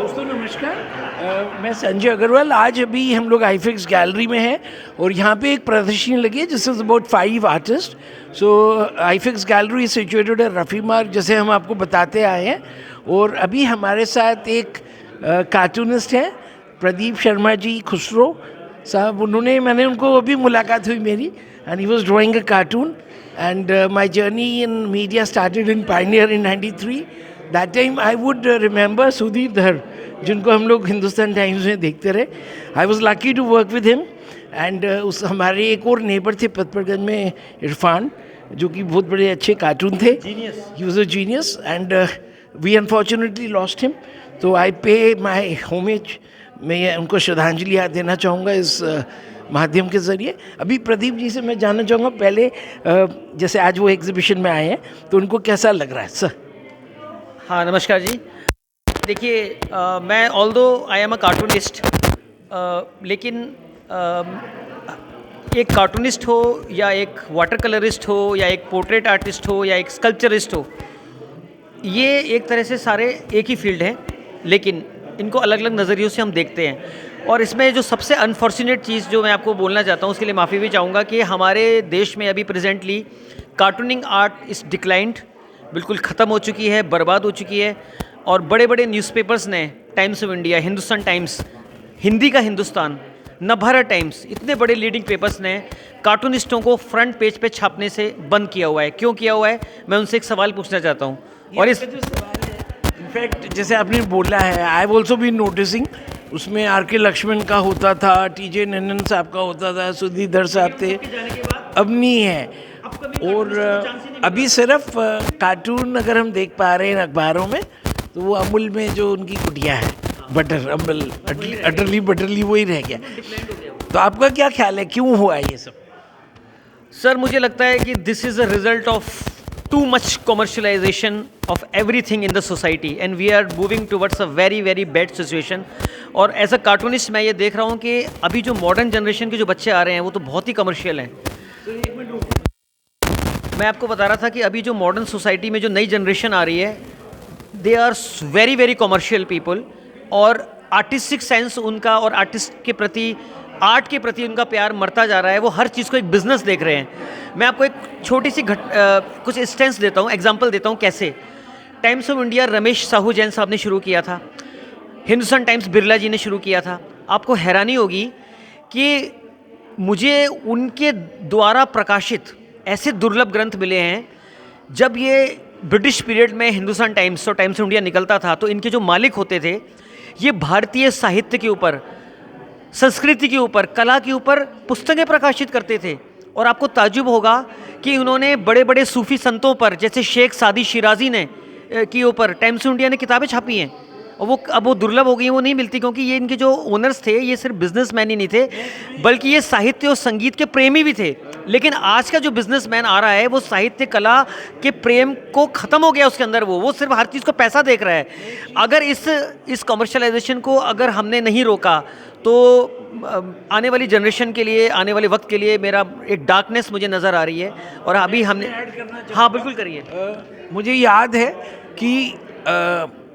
दोस्तों नमस्कार। मैं संजय अग्रवाल। आज अभी हम लोग आईफिक्स गैलरी में हैं और यहाँ पे एक प्रदर्शनी लगी है जिस is about 5 artist. So AIFACS gallery is situated at Rafi Marg, जैसे हम आपको बताते आए हैं। और अभी हमारे साथ एक कार्टूनिस्ट हैं प्रदीप शर्मा जी खुसरो साहब। मैंने उनको अभी मुलाकात हुई मेरी, and he was drawing a cartoon and my journey in media started in Pioneer in 93। That time I would remember Sudhir Dhar, जिनको हम लोग हिंदुस्तान टाइम्स में देखते रहे। I was lucky to work with him. And उस हमारे एक और नेबर थे पतपरगंज में, इरफान, जो कि बहुत बड़े अच्छे कार्टून थे। He was a genius and we unfortunately lost him. तो आई पे माई होमेज, मैं उनको श्रद्धांजलि देना चाहूँगा इस माध्यम के ज़रिए। अभी प्रदीप जी से मैं जानना चाहूँगा पहले, जैसे आज वो एग्जीबिशन में आए हैं तो उनको कैसा लग रहा है सर? हाँ, नमस्कार जी। देखिए, मैं although I am a cartoonist, लेकिन एक कार्टूनिस्ट हो या एक वाटर कलरिस्ट हो या एक पोर्ट्रेट आर्टिस्ट हो या एक स्कल्पचरिस्ट हो, ये एक तरह से सारे एक ही फील्ड हैं, लेकिन इनको अलग अलग नज़रियों से हम देखते हैं। और इसमें जो सबसे अनफॉर्चुनेट चीज़ जो मैं आपको बोलना चाहता हूँ, उसके लिए माफ़ी भी चाहूँगा कि हमारे देश में अभी प्रेजेंटली कार्टूनिंग आर्ट इस डिक्लाइंड, बिल्कुल ख़त्म हो चुकी है, बर्बाद हो चुकी है। और बड़े बड़े न्यूज़पेपर्स ने, times of India, Hindustan times, Hindi का हिंदुस्तान, नवभारत टाइम्स, इतने बड़े लीडिंग पेपर्स ने कार्टूनिस्टों को फ्रंट पेज पे छापने से बंद किया हुआ है। क्यों किया हुआ है, मैं उनसे एक सवाल पूछना चाहता हूँ। और इस इनफैक्ट जैसे आपने बोला है, आई ऑल्सो बीन नोटिसिंग, उसमें आर के लक्ष्मण का होता था, टी.जे. नन्नन साहब का होता था, सुधीर धर साहब थे, अब नहीं है। और अभी सिर्फ कार्टून अगर हम देख पा रहे हैं अखबारों में, तो वो अमूल में जो उनकी कुटिया है, बटर अमूल अटरली बटरली, वही रह गया। तो आपका क्या ख्याल है, क्यों हुआ ये सब? सर, मुझे लगता है कि this is a result of too much commercialisation of everything in the society, and we are moving towards a very very bad situation. और एज अ कार्टूनिस्ट मैं ये देख रहा हूँ कि अभी जो मॉडर्न जनरेशन के जो बच्चे आ रहे हैं वो तो बहुत ही कमर्शियल हैं। मैं आपको बता रहा था कि अभी जो मॉडर्न सोसाइटी में जो नई जनरेशन आ रही है, they are very very commercial people, और आर्टिस्टिक सेंस उनका और आर्टिस्ट के प्रति, आर्ट के प्रति उनका प्यार मरता जा रहा है। वो हर चीज़ को एक बिज़नेस देख रहे हैं। मैं आपको एक छोटी सी कुछ इंस्टेंस देता हूँ, एग्जांपल देता हूँ कैसे। Times of India Ramesh Sahu Jain साहब ने शुरू किया था, हिंदुस्तान टाइम्स बिरला जी ने शुरू किया था। आपको हैरानी होगी कि मुझे उनके द्वारा प्रकाशित ऐसे दुर्लभ ग्रंथ मिले हैं। जब ये ब्रिटिश पीरियड में हिंदुस्तान टाइम्स और टाइम्स ऑफ इंडिया निकलता था, तो इनके जो मालिक होते थे, ये भारतीय साहित्य के ऊपर, संस्कृति के ऊपर, कला के ऊपर पुस्तकें प्रकाशित करते थे। और आपको ताज्जुब होगा कि उन्होंने बड़े बड़े सूफ़ी संतों पर, जैसे शेख सादी शिराजी ने के ऊपर टाइम्स ऑफ इंडिया ने किताबें छापी हैं। और वो अब वो दुर्लभ हो गई हैं, वो नहीं मिलती, क्योंकि ये इनके जो ओनर्स थे, ये सिर्फ बिजनेसमैन ही नहीं थे, बल्कि ये साहित्य और संगीत के प्रेमी भी थे। लेकिन आज का जो बिजनेसमैन आ रहा है, वो साहित्य कला के प्रेम को ख़त्म हो गया उसके अंदर, वो सिर्फ हर चीज़ को पैसा देख रहा है। अगर इस कमर्शलाइजेशन को अगर हमने नहीं रोका, तो आने वाली जनरेशन के लिए, आने वाले वक्त के लिए मेरा एक डार्कनेस मुझे नज़र आ रही है। और अभी हमने, हाँ बिल्कुल करिए। मुझे याद है कि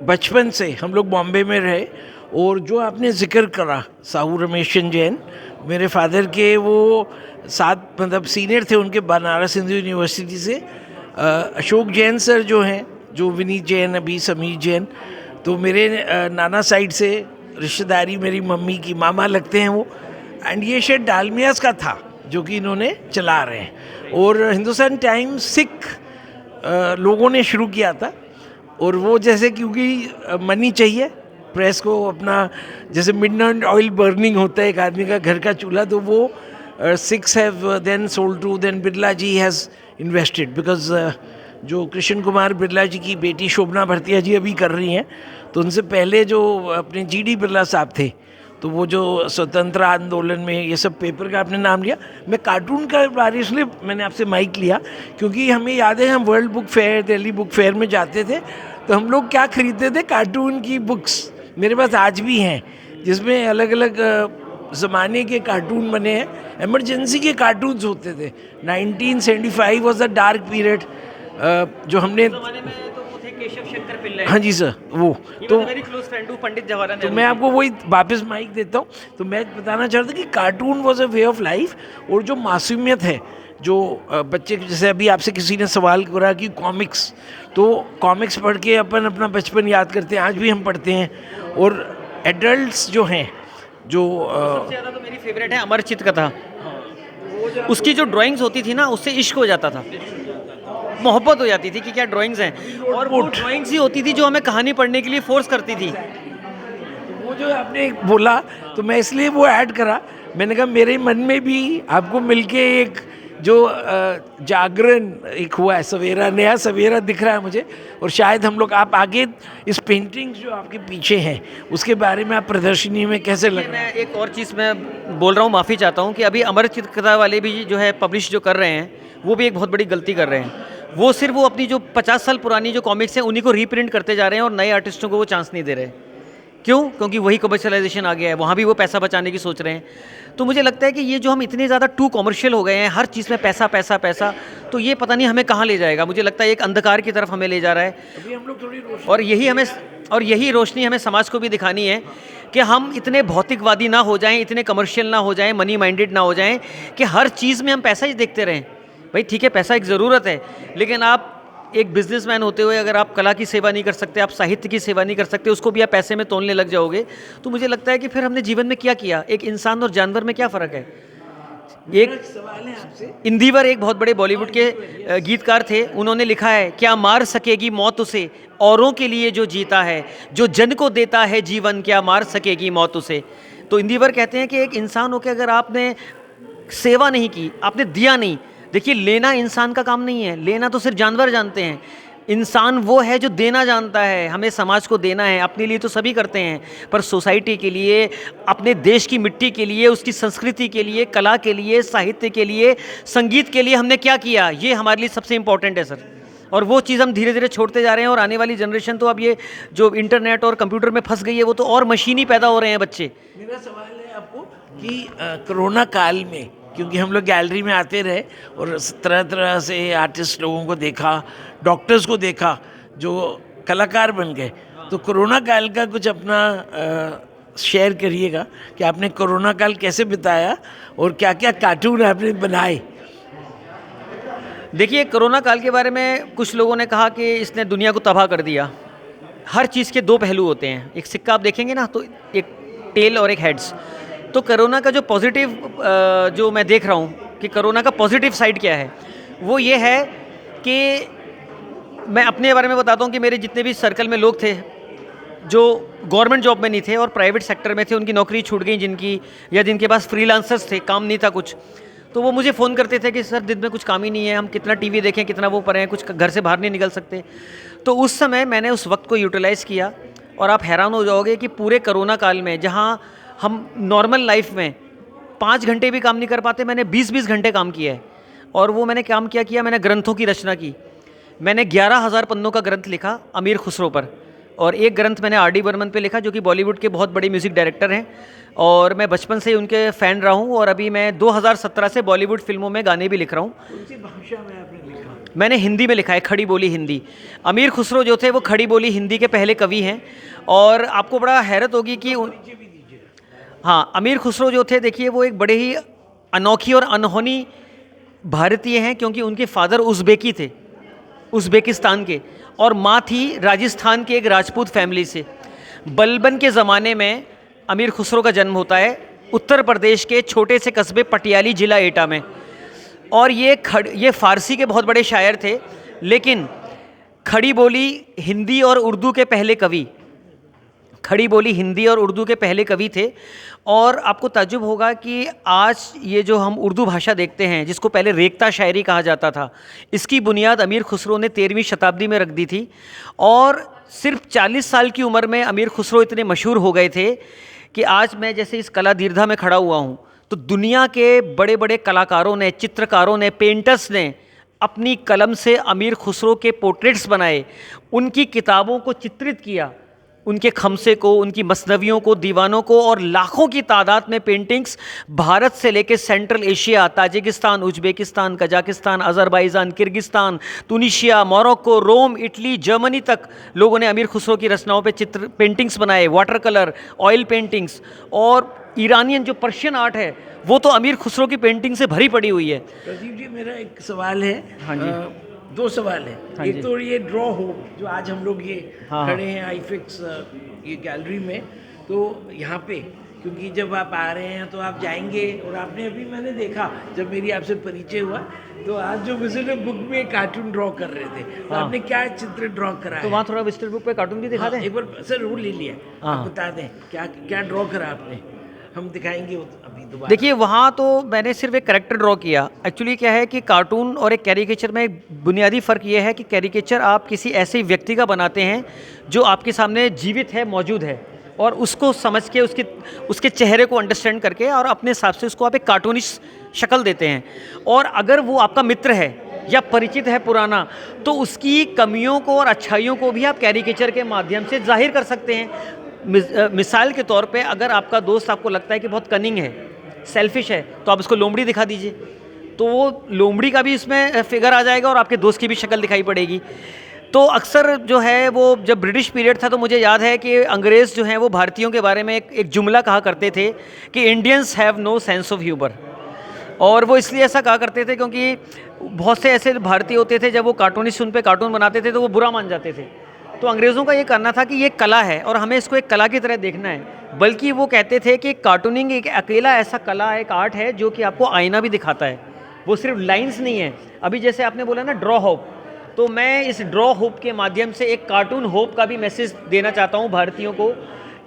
बचपन से हम लोग बॉम्बे में रहे, और जो आपने जिक्र करा साहू रमेश चंद्र जैन, मेरे फादर के वो साथ मतलब सीनियर थे उनके, बनारस हिंदू यूनिवर्सिटी से। अशोक जैन सर जो हैं, जो विनीत जैन, अभी समीर जैन, तो मेरे नाना साइड से रिश्तेदारी, मेरी मम्मी की मामा लगते हैं वो। एंड ये शायद डालमियास का था जो कि इन्होंने चला रहे हैं। और हिंदुस्तान टाइम्स सिख लोगों ने शुरू किया था, और वो जैसे क्योंकि मनी चाहिए प्रेस को अपना, जैसे मिडनाइट ऑयल बर्निंग होता है एक आदमी का घर का चूल्हा, तो वो six have then sold to, then Birla ji has invested, because जो कृष्ण कुमार बिरला जी की बेटी शोभना भरतिया जी अभी कर रही हैं, तो उनसे पहले जो अपने जी.डी. बिरला साहब थे, तो वो जो स्वतंत्र आंदोलन में ये सब पेपर का आपने नाम लिया, मैं कार्टून का बारे इसलिए मैंने आपसे माइक लिया क्योंकि हमें याद है हम world book fair, Delhi book fair में जाते थे, तो हम लोग क्या खरीदते थे, कार्टून की बुक्स। मेरे पास आज भी हैं, जिसमें अलग अलग ज़माने के कार्टून बने हैं, इमरजेंसी के कार्टून्स होते थे। 1975 वॉज अ डार्क पीरियड, जो हमने केशव शंकर पिल्लई। हाँ जी सर, वो तो तो very close friend to Pandit Jawaharlal तो नेहरू मैं जी। आपको वही वापस माइक देता हूँ। तो मैं बताना चाहता था कि cartoon was a way of life, और जो मासूमियत है, जो बच्चे जैसे अभी आपसे किसी ने सवाल करा कि कॉमिक्स, तो कॉमिक्स पढ़ के अपन अपना बचपन याद करते हैं, आज भी हम पढ़ते हैं। और एडल्ट्स जो हैं, जो सबसे ज़्यादा तो मेरी फेवरेट है अमरचित कथा। उसकी जो ड्राइंग्स होती थी ना, उससे इश्क हो जाता था, मोहब्बत हो जाती थी कि क्या ड्राइंग्स हैं, और वो ड्राइंग्स ही होती थी जो हमें कहानी पढ़ने के लिए फोर्स करती थी। वो जो आपने बोला, तो मैं इसलिए वो ऐड करा। मैंने कहा मेरे मन में भी आपको मिलके एक जो जागरण एक हुआ है, सवेरा, नया सवेरा दिख रहा है मुझे। और शायद हम लोग, आप आगे इस पेंटिंग्स जो आपके पीछे हैं उसके बारे में आप प्रदर्शनी में कैसे लग रहा है? मैं एक और चीज़ मैं बोल रहा हूँ, माफ़ी चाहता हूँ कि अभी अमरचित कथा वाले भी जो है पब्लिश जो कर रहे हैं, वो भी एक बहुत बड़ी गलती कर रहे हैं। वो सिर्फ वो अपनी जो 50 साल पुरानी जो कॉमिक्स हैं उन्हीं को रीप्रिंट करते जा रहे हैं और नए आर्टिस्टों को वो चांस नहीं दे रहे। क्यों? क्योंकि वही कमर्शलाइजेशन आ गया है, वहाँ भी वो पैसा बचाने की सोच रहे हैं। तो मुझे लगता है कि ये जो हम इतने ज़्यादा टू कमर्शियल हो गए हैं, हर चीज़ में पैसा पैसा पैसा, तो ये पता नहीं हमें कहाँ ले जाएगा। मुझे लगता है एक अंधकार की तरफ हमें ले जा रहा है। अभी हम लोग थोड़ी रोशनी, और यही रोशनी हमें समाज को भी दिखानी है कि हम इतने भौतिकवादी ना हो जाएं, इतने कमर्शियल ना हो जाएं, मनी माइंडेड ना हो जाएं कि हर चीज़ में हम पैसा ही देखते रहें। भाई ठीक है, पैसा एक ज़रूरत है, लेकिन आप एक बिजनेसमैन होते हुए अगर आप कला की सेवा नहीं कर सकते, आप साहित्य की सेवा नहीं कर सकते, उसको भी आप पैसे में तोलने लग जाओगे, तो मुझे लगता है कि फिर हमने जीवन में क्या किया। एक इंसान और जानवर में क्या फ़र्क है? एक सवाल है आपसे। इंदिवर एक बहुत बड़े बॉलीवुड के गीतकार थे, उन्होंने लिखा है, क्या मार सकेगी मौत उसे औरों के लिए जो जीता है, जो जन को देता है जीवन, क्या मार सकेगी मौत उसे। तो इंदिवर कहते हैं कि एक इंसान होकर अगर आपने सेवा नहीं की, आपने दिया नहीं। देखिए, लेना इंसान का काम नहीं है, लेना तो सिर्फ जानवर जानते हैं। इंसान वो है जो देना जानता है। हमें समाज को देना है, अपने लिए तो सभी करते हैं, पर सोसाइटी के लिए, अपने देश की मिट्टी के लिए, उसकी संस्कृति के लिए, कला के लिए, साहित्य के लिए, संगीत के लिए हमने क्या किया, ये हमारे लिए सबसे इम्पोर्टेंट है सर। और वो चीज़ हम धीरे धीरे छोड़ते जा रहे हैं, और आने वाली जनरेशन तो अब ये जो इंटरनेट और कंप्यूटर में फंस गई है, वो तो और मशीनी पैदा हो रहे हैं बच्चे। मेरा सवाल है आपको कि कोरोना काल में, क्योंकि हम लोग गैलरी में आते रहे और तरह तरह से आर्टिस्ट लोगों को देखा, डॉक्टर्स को देखा जो कलाकार बन गए, तो कोरोना काल का कुछ अपना शेयर करिएगा कि आपने कोरोना काल कैसे बिताया और क्या क्या कार्टून आपने बनाए। देखिए, कोरोना काल के बारे में कुछ लोगों ने कहा कि इसने दुनिया को तबाह कर दिया। हर चीज़ के दो पहलू होते हैं, एक सिक्का आप देखेंगे ना, तो एक टेल और एक हेड्स। तो कोरोना का जो पॉजिटिव जो मैं देख रहा हूँ कि कोरोना का पॉजिटिव साइड क्या है, वो ये है कि मैं अपने बारे में बताता हूँ कि मेरे जितने भी सर्कल में लोग थे जो गवर्नमेंट जॉब में नहीं थे और प्राइवेट सेक्टर में थे, उनकी नौकरी छूट गई जिनकी, या जिनके पास फ्रीलांसर्स थे, काम नहीं था कुछ, तो वो मुझे फ़ोन करते थे कि सर दिन में कुछ काम ही नहीं है, हम कितना टीवी देखें, कितना वो पढ़ें, कुछ घर से बाहर नहीं निकल सकते। तो उस समय मैंने उस वक्त को यूटिलाइज़ किया, और आप हैरान हो जाओगे कि पूरे कोरोना काल में जहाँ हम नॉर्मल लाइफ में 5 घंटे भी काम नहीं कर पाते, मैंने 20-20 घंटे काम किया है। और वो मैंने काम क्या किया, मैंने ग्रंथों की रचना की। मैंने 11,000 पन्नों का ग्रंथ लिखा अमीर खुसरो पर, और एक ग्रंथ मैंने आर डी बर्मन पे लिखा, जो कि बॉलीवुड के बहुत बड़े म्यूज़िक डायरेक्टर हैं, और मैं बचपन से उनके फ़ैन रहा हूँ। और अभी मैं 2017 से बॉलीवुड फिल्मों में गाने भी लिख रहा हूँ। कौन-सी भाषा में आपने लिखा? मैंने हिंदी में लिखा है, खड़ी बोली हिंदी। अमीर खुसरो जो थे वो खड़ी बोली हिंदी के पहले कवि हैं, और आपको बड़ा हैरत होगी कि हाँ, अमीर खुसरो जो थे, देखिए वो एक बड़े ही अनोखी और अनहोनी भारतीय हैं, क्योंकि उनके फादर उज़्बेकी थे, उज़्बेकिस्तान के, और माँ थी राजस्थान के एक राजपूत फैमिली से। बलबन के ज़माने में अमीर खुसरो का जन्म होता है उत्तर प्रदेश के छोटे से कस्बे पटियाली, जिला एटा में। और ये फ़ारसी के बहुत बड़े शायर थे, लेकिन खड़ी बोली हिंदी और उर्दू के पहले कवि, खड़ी बोली हिंदी और उर्दू के पहले कवि थे। और आपको ताज्जुब होगा कि आज ये जो हम उर्दू भाषा देखते हैं, जिसको पहले रेख्ता शायरी कहा जाता था, इसकी बुनियाद अमीर खुसरो ने 13वीं शताब्दी में रख दी थी। और सिर्फ 40 साल की उम्र में अमीर खुसरो इतने मशहूर हो गए थे कि आज मैं जैसे इस कला दीर्घा में खड़ा हुआ हूँ, तो दुनिया के बड़े बड़े कलाकारों ने, चित्रकारों ने, पेंटर्स ने अपनी कलम से अमीर खुसरो के पोर्ट्रेट्स बनाए, उनकी किताबों को चित्रित किया। उनके खमसे को, उनकी मसनवियों को, दीवानों को, और लाखों की तादाद में पेंटिंग्स भारत से लेकर Central Asia, Tajikistan, Uzbekistan, Kazakhstan, Azerbaijan, Kyrgyzstan, Tunisia, Morocco, Rome, Italy, Germany तक लोगों ने अमीर खुसरो की रचनाओं पे चित्र पेंटिंग्स बनाए, वाटर कलर, ऑयल पेंटिंग्स। और ईरानियन जो पर्शियन आर्ट है वो तो अमीर खुसरो की पेंटिंग से भरी पड़ी हुई है। प्रदीप जी, मेरा एक सवाल है। हाँ जी। दो सवाल है। हाँ एक जी। तो ये ड्रॉ हो जो आज हम लोग ये हाँ, खड़े हैं आईफिक्स ये गैलरी में, तो यहाँ पे क्योंकि जब आप आ रहे हैं तो आप जाएंगे, और आपने अभी मैंने देखा जब मेरी आपसे परिचय हुआ तो आज जो विजिटर बुक में कार्टून ड्रॉ कर रहे थे, तो हाँ। आपने क्या चित्र ड्रॉ करा तो है? वहाँ थोड़ा विजिटर बुक पे कार्टून भी दिखा दें। एक बार सर वो ले लिया, हाँ। आप बता दें क्या क्या ड्रॉ करा आपने, हम दिखाएंगे वो अभी दोबारा। देखिए, वहाँ तो मैंने सिर्फ एक कैरेक्टर ड्रॉ किया। एक्चुअली क्या है कि कार्टून और एक कैरिकेचर में एक बुनियादी फ़र्क ये है कि कैरिकेचर आप किसी ऐसे व्यक्ति का बनाते हैं जो आपके सामने जीवित है, मौजूद है, और उसको समझ के उसके चेहरे को अंडरस्टैंड करके और अपने हिसाब से उसको आप एक कार्टूनिश शक्ल देते हैं। और अगर वो आपका मित्र है या परिचित है पुराना, तो उसकी कमियों को और अच्छाइयों को भी आप कैरिकेचर के माध्यम से जाहिर कर सकते हैं। मिसाल के तौर पे, अगर आपका दोस्त आपको लगता है कि बहुत कनिंग है, सेल्फिश है, तो आप उसको लोमड़ी दिखा दीजिए, तो वो लोमड़ी का भी इसमें फिगर आ जाएगा और आपके दोस्त की भी शक्ल दिखाई पड़ेगी। तो अक्सर जो है वो जब ब्रिटिश पीरियड था तो मुझे याद है कि अंग्रेज़ जो हैं वो भारतीयों के बारे में एक जुमला कहा करते थे कि Indians have no sense of humour. और वो इसलिए ऐसा कहा करते थे क्योंकि बहुत से ऐसे भारतीय होते थे, जब वो कार्टूनिस्ट उन पे कार्टून बनाते थे तो वो बुरा मान जाते थे। तो अंग्रेज़ों का ये कहना था कि ये कला है और हमें इसको एक कला की तरह देखना है। बल्कि वो कहते थे कि कार्टूनिंग एक अकेला ऐसा कला, एक आर्ट है जो कि आपको आईना भी दिखाता है, वो सिर्फ लाइंस नहीं है। अभी जैसे आपने बोला ना ड्रॉ होप, तो मैं इस ड्रॉ होप के माध्यम से एक कार्टून होप का भी मैसेज देना चाहता हूँ भारतीयों को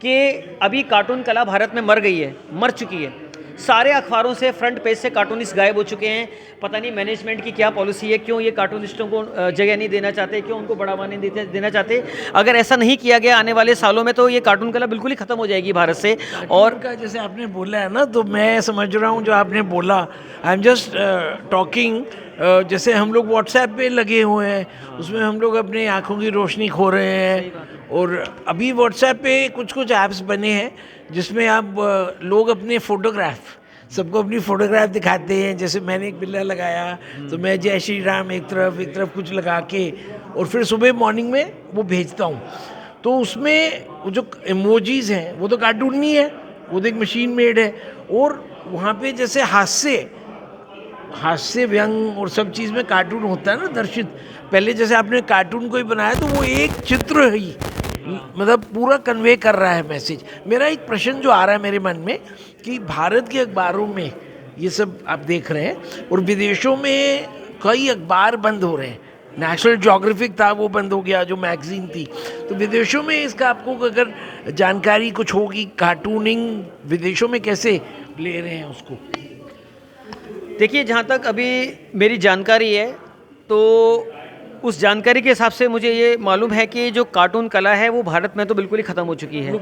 कि अभी कार्टून कला भारत में मर गई है, मर चुकी है। सारे अखबारों से फ्रंट पेज से कार्टूनिस्ट गायब हो चुके हैं। पता नहीं मैनेजमेंट की क्या पॉलिसी है, क्यों ये कार्टूनिस्टों को जगह नहीं देना चाहते, क्यों उनको बढ़ावा नहीं देना चाहते। अगर ऐसा नहीं किया गया आने वाले सालों में तो ये कार्टून कला बिल्कुल ही ख़त्म हो जाएगी भारत से। और का जैसे आपने बोला है ना, तो मैं समझ रहा हूँ जो आपने बोला, आई एम जस्ट टॉकिंग, जैसे हम लोग व्हाट्सएप पे लगे हुए हैं, उसमें हम लोग अपने आँखों की रोशनी खो रहे हैं। और अभी व्हाट्सएप पे कुछ ऐप्स बने हैं जिसमें आप लोग अपने फ़ोटोग्राफ, सबको अपनी फ़ोटोग्राफ दिखाते हैं। जैसे मैंने एक बिल्ला लगाया तो मैं जय श्री राम एक तरफ कुछ लगा के, और फिर सुबह मॉर्निंग में वो भेजता हूँ। तो उसमें वो जो इमोजीज हैं वो तो कार्टून नहीं है, वो तो एक मशीन मेड है। और वहाँ पे जैसे हास्य व्यंग और सब चीज़ में कार्टून होता है ना दर्शित। पहले जैसे आपने कार्टून को ही बनाया तो वो एक चित्र ही मतलब पूरा कन्वे कर रहा है मैसेज। मेरा एक प्रश्न जो आ रहा है मेरे मन में कि भारत के अखबारों में ये सब आप देख रहे हैं और विदेशों में कई अखबार बंद हो रहे हैं। नेशनल ज्योग्राफिक था, वो बंद हो गया, जो मैगजीन थी। तो विदेशों में इसका आपको अगर जानकारी कुछ होगी, कार्टूनिंग विदेशों में कैसे ले रहे हैं उसको? देखिए, जहाँ तक अभी मेरी जानकारी है तो उस जानकारी के हिसाब से मुझे ये मालूम है कि जो कार्टून कला है वो भारत में तो बिल्कुल ही ख़त्म हो चुकी है,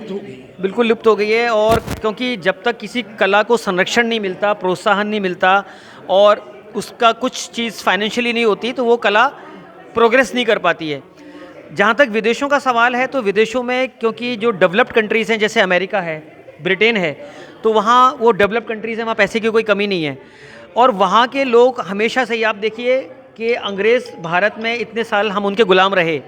बिल्कुल लुप्त हो गई है। और क्योंकि जब तक किसी कला को संरक्षण नहीं मिलता, प्रोत्साहन नहीं मिलता और उसका कुछ चीज़ फाइनेंशियली नहीं होती, तो वो कला प्रोग्रेस नहीं कर पाती है। जहाँ तक विदेशों का सवाल है तो विदेशों में क्योंकि जो डेवलप्ड कंट्रीज़ हैं जैसे अमेरिका है, ब्रिटेन है, तो वहाँ वो डेवलप्ड कंट्रीज़ हैं, वहाँ पैसे की कोई कमी नहीं है। और वहाँ के लोग हमेशा से ही, आप देखिए कि अंग्रेज़ भारत में इतने साल हम उनके गुलाम रहे,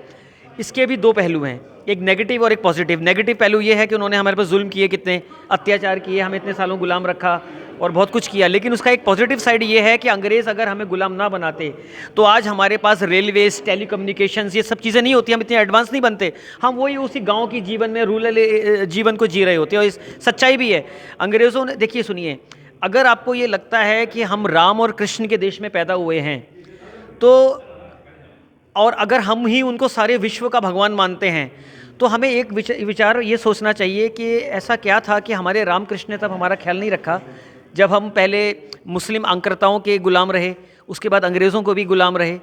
इसके भी दो पहलू हैं, एक नेगेटिव और एक पॉजिटिव। नेगेटिव पहलू ये है कि उन्होंने हमारे पर जुल्म किए, कितने अत्याचार किए, हमें इतने सालों गुलाम रखा और बहुत कुछ किया। लेकिन उसका एक पॉजिटिव साइड ये है कि अंग्रेज़ अगर हमें गुलाम ना बनाते तो आज हमारे पास रेलवेज, टेलीकम्युनिकेशंस, ये सब चीज़ें नहीं होती, हम इतने एडवांस नहीं बनते, हम वही उसी गाँव की जीवन में रूरल जीवन को जी रहे होते। और इस सच्चाई भी है। अंग्रेज़ों ने, देखिए सुनिए, अगर आपको ये लगता है कि हम राम और कृष्ण के देश में पैदा हुए हैं तो, और अगर हम ही उनको सारे विश्व का भगवान मानते हैं, तो हमें एक विचार ये सोचना चाहिए कि ऐसा क्या था कि हमारे रामकृष्ण ने तब हमारा ख्याल नहीं रखा जब हम पहले मुस्लिम आक्रांताओं के गुलाम रहे, उसके बाद अंग्रेज़ों को भी गुलाम रहे।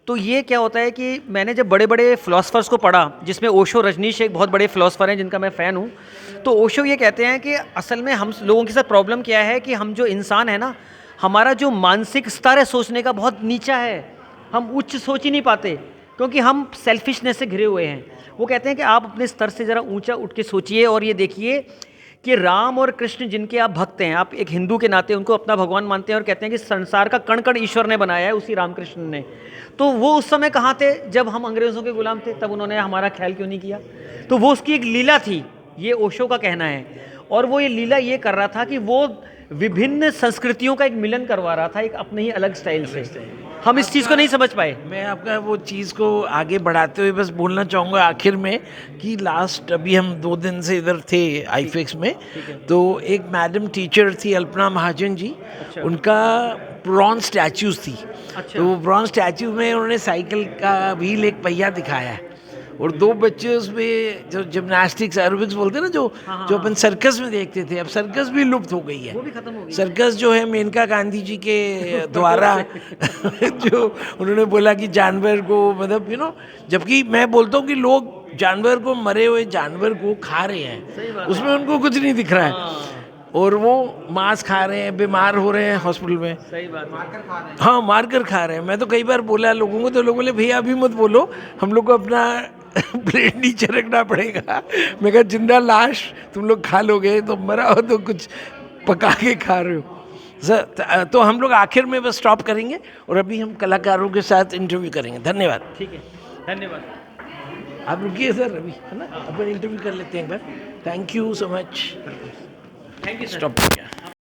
तो ये क्या होता है कि मैंने जब बड़े बड़े फ़िलासफ़र्स को पढ़ा, जिसमें ओशो रजनीश एक बहुत बड़े फ़िलासफ़र हैं जिनका मैं फ़ैन हूँ, तो ओशो ये कहते हैं कि असल में हम लोगों के साथ प्रॉब्लम क्या है कि हम जो इंसान है ना, हमारा जो मानसिक स्तर है सोचने का बहुत नीचा है, हम उच्च सोच ही नहीं पाते। क्योंकि हम सेल्फिशनेस से घिरे हुए हैं। वो कहते हैं कि आप अपने स्तर से ज़रा ऊंचा उठ के सोचिए और ये देखिए कि राम और कृष्ण जिनके आप भक्त हैं, आप एक हिंदू के नाते उनको अपना भगवान मानते हैं और कहते हैं कि संसार का कण कण ईश्वर ने बनाया है, उसी रामकृष्ण ने। तो वो उस समय कहाँ थे जब हम अंग्रेज़ों के गुलाम थे? तब उन्होंने हमारा ख्याल क्यों नहीं किया? तो वो उसकी एक लीला थी, ये ओशो का कहना है। और वो ये लीला ये कर रहा था कि वो विभिन्न संस्कृतियों का एक मिलन करवा रहा था एक अपने ही अलग स्टाइल से। हम इस चीज़ को नहीं समझ पाए। मैं आपका वो चीज़ को आगे बढ़ाते हुए बस बोलना चाहूँगा आखिर में कि लास्ट अभी हम 2 दिन से इधर थे आईफिक्स में, तो एक मैडम टीचर थी अल्पना महाजन जी, उनका ब्रॉन्ज स्टैचूज थी। अच्छा। तो वो ब्रॉन्ज स्टैचू में उन्होंने साइकिल का व्हील एक पहिया दिखाया है और 2 बच्चे उसमें जो जिम्नास्टिक्स एरोबिक्स बोलते हैं ना, जो अपन सर्कस में देखते थे, अब सर्कस भी लुप्त हो गई है। वो भी खत्म हो गई। सर्कस जो है मेनका गांधी जी के द्वारा जो उन्होंने बोला कि जानवर को मतलब जबकि मैं बोलता हूँ कि लोग जानवर को, मरे हुए जानवर को खा रहे हैं, उसमें उनको कुछ नहीं दिख रहा है और वो मांस खा रहे हैं, बीमार हो रहे हैं हॉस्पिटल में। सही बात, मारकर खा रहे हैं। हाँ, मारकर खा रहे हैं। मैं तो कई बार बोला लोगों को, तो लोग बोले भैया अभी मत बोलो, हम लोग को अपना प्लेट नीचे रखना पड़ेगा। मैं कहा जिंदा लाश तुम लोग खा लोगे, तो मरा हो तो कुछ पका के खा रहे हो सर। तो हम लोग आखिर में बस स्टॉप करेंगे और अभी हम कलाकारों के साथ इंटरव्यू करेंगे। धन्यवाद। ठीक है, धन्यवाद। आप रुकिए सर, अभी है ना, अपन इंटरव्यू कर लेते हैं एक बार। Thank you so much. Thank you. Stop हो गया।